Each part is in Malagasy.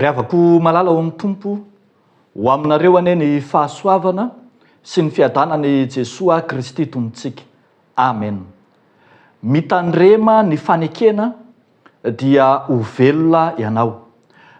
ry havako malala ho amin'ny tompo ho aminareo anie ny fahasoavana sy ny fiadanany Jesoa Kristy tombontsika. Amen. Mitandrema ny fanekena dia ho velona ianao.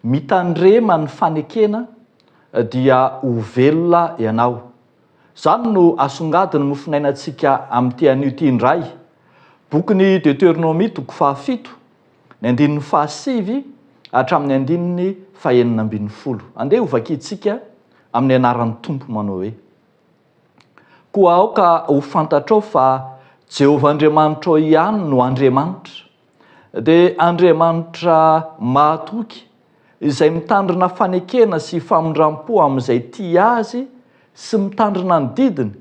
Mitandrema ny fanekena dia ho velona ianao. Zany no asongadiny mofinainantsika amin'ity an'io indray. Bokyny Deoteronomia toko 7 ny andininy 7 hatramin'ny andininy 9. Andeha ho vakitsika amin'ny anaran'ny tompo manao hoe: koa aoka ho fantatrao fa Jehovah Andriamanitra ihany no Andriamanitra, dia Andriamanitra mahatoky izay mitandrina fanekena sy famondram-po amin'izay tia azy sy mitandrina ny didiny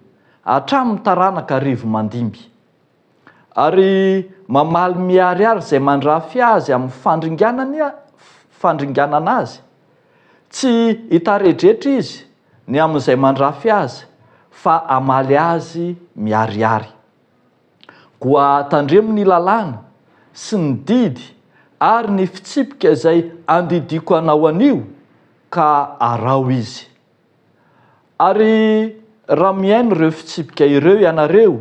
hatramin'ny taranaka arivo mandimby, ary mamaly miariary izay mandrafy azy amin'ny fandringanana azy. Tsy hitaredretra izy ny amin'izay mandrafy azy, fa amaly azy miariary. Koa tandremo ny lalàna sy ny didy ary ny fitsipika izay andidiko anao anio ka arao izy. Ary raha miaino ireo fitsipika ireo ianareo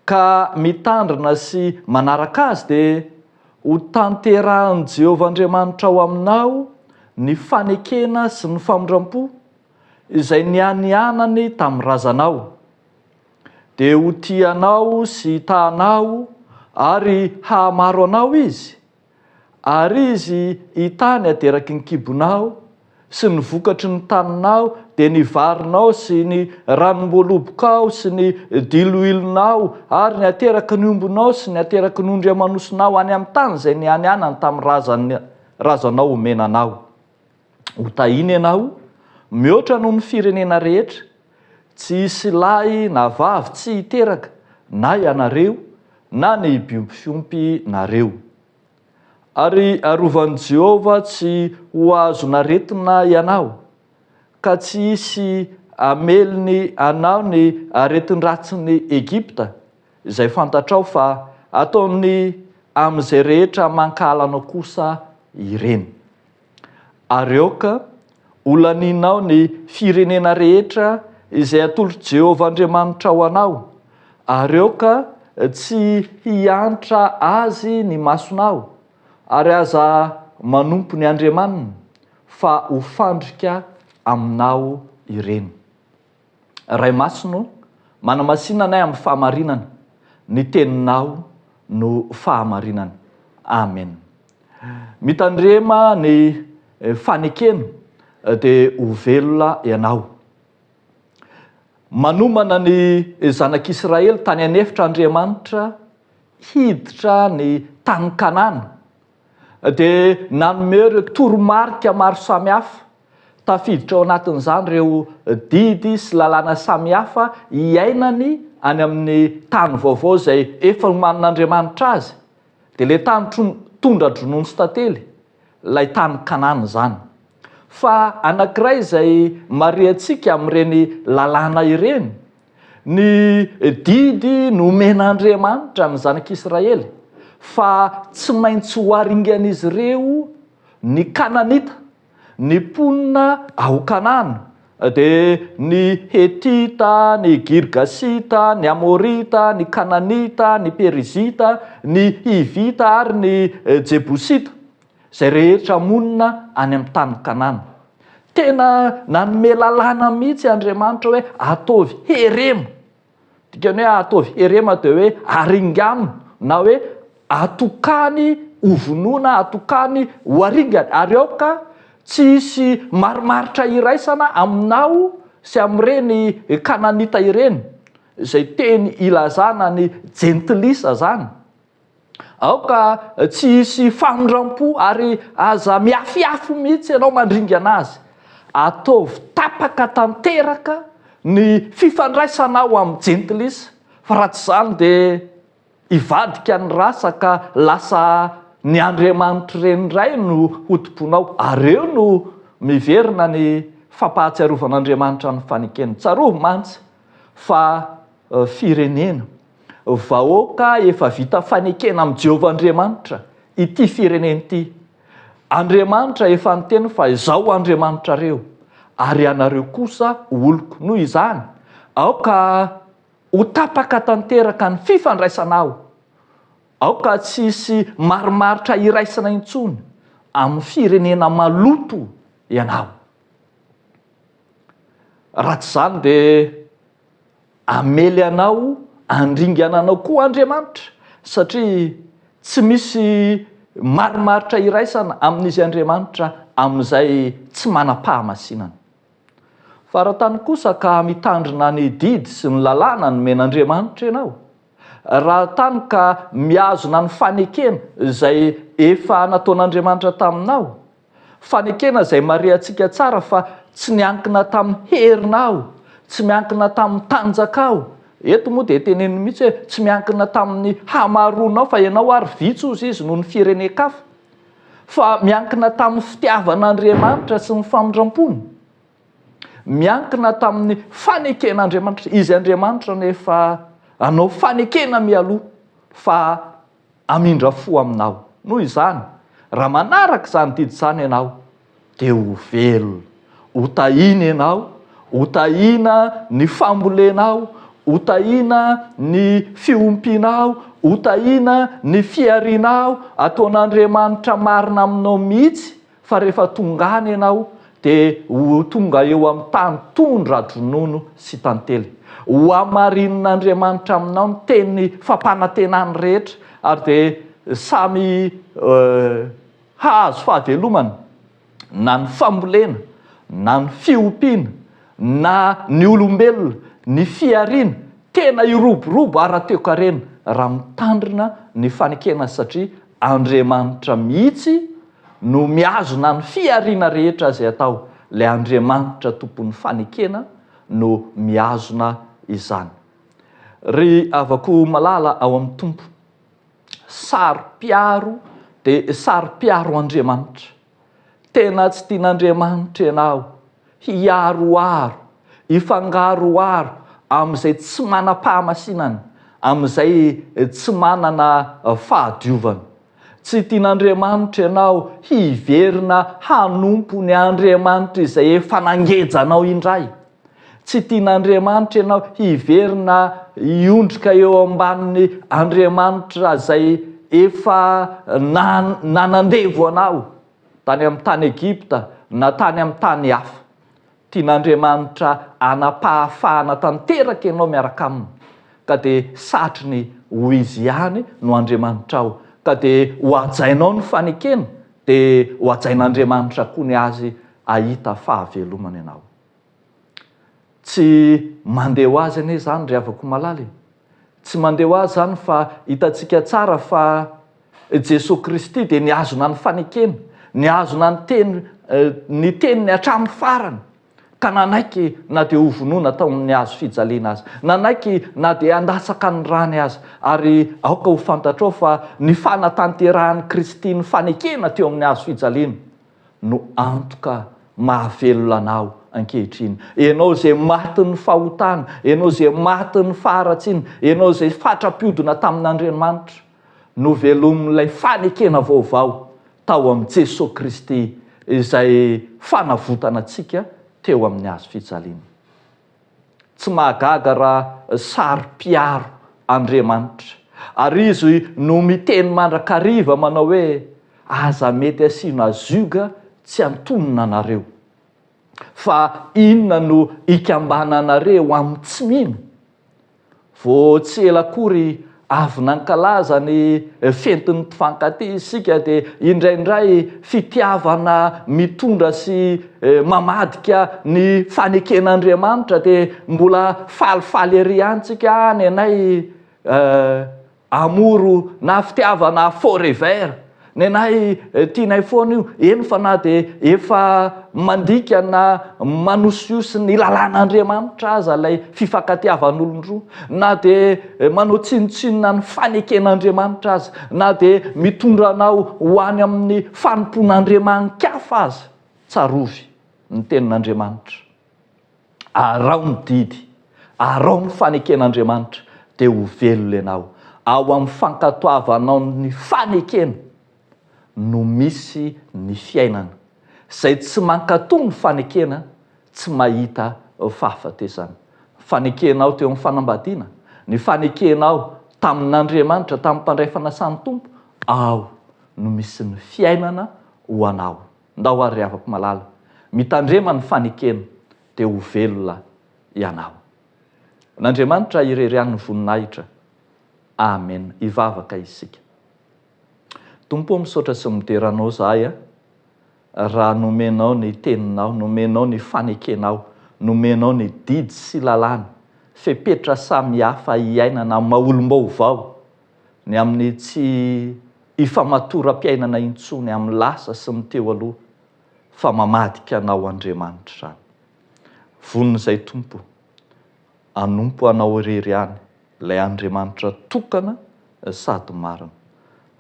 ka mitandrina sy manaraka azy, dia ho tanterahan'i Jehovah Andriamanitra ao aminao ny fanekena sy ny famondram-po izay nianianany tamin'ny razanao, dia ho tianao sy hitanao ary hahamaro anao izy, ary izy hitany ateraky ny kibonao sy ny vokatry ny taninao, dia ny varinao sy ny ranom-boalobokao sy ny diloilonao, ary ny ateraky ny ombonao sy ny ateraky ny ondry amanosonao any amin'ny tany izay nianianany tamin'ny razanao omenanao. Ho tahiny ianao mihoatra noho ny firenena rehetra, tsy hisy lahy na vavy tsy hiteraka, na ianareo na ny biby fiompy nareo. Ary arovan'i Jehovah tsy ho azo naretina ianao, ka tsy hisy ameliny anao ny aretin-dratsiny Egypta, izay fantatrao fa ataony amin'izay rehetra mankahalanao kosa ireny. Ary aoka olaninao ny firenena rehetra izay atolotra Jehovah Andriamanitra ho anao, ary aoka tsy hiantra azy ny masonao, ary aza manompo ny andriamanina, fa ho fandrika aminao ireny. Ray masono, manamasinanay amin'ny fahamarinana, ny teninao no fahamarinana. Amen. Mitandrema ny fanekena dia ho velona ianao. Manomana ny zanak'Israely tany anefitra Andriamanitra hiditra ny tany Kanana, dia nanome ireo toromarika maro samihafa. Tafiditra ao anatin'izany ireo didy sy lalàna samihafa iainany any amin'ny tany vaovao izay efa nomanin'Andriamanitra azy, dia ilay tany tondra dronono sy tantely, ilay tany Kanana zany. Fa anankiray izay mariantsika amin'ireny lalàna ireny, ny didy nomen'Andriamanitra ny zanak'Israely, fa tsy maintsy ho aringan'izy ireo ny Kananita, ny mponina ao Kanana, dia ny Hetita, ny Girgasita, ny Amorita, ny Kananita, ny Perizita, ny Hivita ary ny Jebosita, izay rehetra monina any amin'ny tany Kanana. Tena nanome lalàna mihitsy Andriamanitra hoe ataovy herema. Dikany hoe ataovy herema dia hoe aringano, na hoe atokany hovonona, atokany ho aringany. Ary aoka tsy hisy marimaritra iraisana aminao sy amin'ireny Kananita ireny, izay teny ilazana ny jentilisa zany. Aoka tsy hisy famondram-po ary aza miafiafy mihitsy ianao mandringana azy. Ataovy tapaka tanteraka ny fifandraisanao amin'ny jentilisa, fa raha tsy izany dia hivadika ny rasa ka lasa ny Andriamanitra renindray no hotomponao, ary eo no miverina ny fampahatsiarovan'Andriamanitra ny fanekena. Tsaroa mantsy fa firenena, vahoaka efa vita fanekena amin'ny Jehovah Andriamanitra ity firenena ity. Andriamanitra efa niteny fa izao Andriamanitra reo ary anareo kosa oloko noho izany aoka ho tapaka tanteraka ny fifandraisanao, aoka tsisy marimaritra iraisana intsony amin'ny firenena maloto ianao. Raha tsy izany dia amely anao andringananao koa Andriamanitra, satria tsy misy marimaritra iraisana amin'izy Andriamanitra amin'izay tsy manam-pahamasinana. Fa raha tany kosa ka mitandrina ny didy sy ny lalàna ny men'Andriamanitra ianao, raha tany ka mihazona ny fanekena izay efa nataon'Andriamanitra taminao, fanekena izay mare antsika tsara fa tsy miankina tamin'ny herinao, tsy miankina tamin'ny tanjakao. Eto moa dia teneniny mihitsy hoe tsy miankina tamin'ny hamaroanao fa ianao ary vitso ozy izy noho ny firenen-kafa, fa miankina tamin'ny fitiavan'Andriamanitra sy ny famindram-pony, miankina tamin'ny faneken'Andriamanitra. Izy Andriamanitra nefa anao fanekena mialoha fa amindra fo aminao. Noho izany, raha manaraka izany didy izany ianao dia ho velona, ho tahina ianao, ho tahina ny fambolenao, ho tahina ny fiompianao, ho tahina ny fiarinao, ataon'Andriamanitra marina aminao mihitsy fa rehefa tonga any ianao dia ho tonga eo amin'ny tany tondra dronono sy tantely. Ho hamarin'Andriamanitra aminao ny teny fampanantenany rehetra ary dia samy hahazo fahavelomana, na ny fambolena, na ny fiompiana, na ny olombelona, ny fiariana, tena iroborobo ara-teokarena raha mitandrina ny fanekena, satria Andriamanitra mihitsy no mihazona ny fiariana rehetra izay atao. Ilay Andriamanitra tompon'ny fanekena no mihazona izany. Ry avako malala ao amin'ny tompo, saro-piaro dia saro-piaro Andriamanitra. Tena tsy tian'Andriamanitra ianao hiaroaro, hifangaroaro amin'izay tsy manam-pahamasinana, amin'izay tsy manana fahadiovana. Tsy tian'Andriamanitra ianao hiverina hanompo ny Andriamanitra izay efa nangejanao indray. Tsy tian'Andriamanitra ianao hiverina hiondrika eo ambanin'ny Andriamanitra izay efa nanandevo anao tany amin'ny tany Egipta na tany amin'ny tany hafa. Tian'Andriamanitra hanapahafahana tanteraka ianao miaraka aminy, ka dia satriny ho izy ihany no Andriamanitra ao, ka dia ho hajainao ny fanekena dia ho hajain'Andriamanitra koa ny azy ahita fahavelomana ianao. Tsy mandeha ho azy anie izany ry havako malala, tsy mandeha ho azy izany fa hitantsika tsara fa Jesosy Kristy dia nihazona ny fanekena, nihazona ny teniny hatramin'ny farany, ka nanaiky na dia ho vonoina tao amin'ny hazo fijaliana azy, nanaiky na dia handasaka ny rany azy. Ary aoka ho fantatrao fa ny fanatanterahan'ny Kristy ny fanekena teo amin'ny hazo fijaliana no antoka mahavelona anao ankehitriny. Ianao izay maty ny fahotana, ianao izay maty ny faharatsiana, ianao izay fatrapiodina tamin'Andriamanitra, no velomin'ilay fanekena vaovao tao amin'ny Jesosy Kristy izay fanavotana antsika teo amin'ny hazo fijaliana. Tsy mahagaga raha saro-piaro Andriamanitra, ary izy no miteny mandrakariva manao hoe aza mety asina azoga tsy antonona anareo, fa inona no ikambananareo amin'ny tsy mino. Vao tsy ela akory avy nankalaza ny fentin'ny mpifankatia isika dia indraindray fitiavana mitondra sy mamadika ny faneken'Andriamanitra dia mbola falifaly ery antsika any anay amoro na fitiavana forever, ny anay tianay foana io, eny fa na dia efa mandika na manosiosy ny lalàn'Andriamanitra aza ilay fifankatiavan'olon-droa, na dia manao tsinotsinona ny faneken'Andriamanitra aza, na dia mitondra anao ho any amin'ny fanompon'Andriamanikafa aza, tsarovy ny tenin'Andriamanitra. Arao ny didy, arao ny faneken'Andriamanitra dia ho velona ianao ao amin'ny fankatoavanao ny fanekena, no misy ny fiainana. Zay tsy mankatò ny fanekena tsy mahita fahafatesana. Fanekenao teo amin'ny fanambadiana, ny fanekenao tamin'Andriamanitra, tamin'ny mpandray fanasany tompo, ao no misy ny fiainana ho anao. Ndao ary afaka malala, mitandrema ny fanekena dia ho velona ianao. N'Andriamanitra irery ny voninahitra. Amen. Ivavaka isika. Tompo misaotra sy mideranao zahay raha nomenao ny teninao, nomenao ny fanekenao, nomenao ny didy sy lalàna, fepetra samy hafa iainana amin'ny mahaolom-baovao, ny amin'ny tsy ifamatoram-piainana intsony amin'ny lasa sy ny teo aloha, fa mamadika anao Andriamanitra. Vonin'izay Tompo, anompo anao irery any, ilay Andriamanitra tokana sady marina.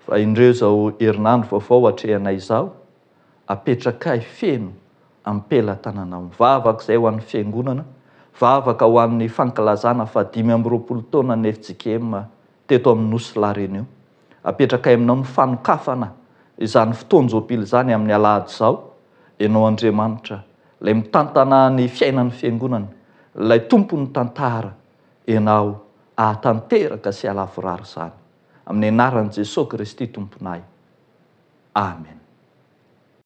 Fa indreo zao herinandro vaovao atrehanay izao, apetrakay feno ampela-tananao. Mivavaka izay ho an'ny fiangonana, vavaka ho an'ny fankalazana fa 5 taona ny FJKM teto amin'ny Nosy La Réunion. Apetrakay aminao ny fanokafana izany fotoan-jaopily izany amin'ny alahady izao. Ianao Andriamanitra, ilay mitantana ny fiainan'ny fiangonana, ilay tompon'ny tantara, ianao ahatanteraka sy halavorary izany. Amin'ny anaran'i Jesosy Kristy tomponay. Amen.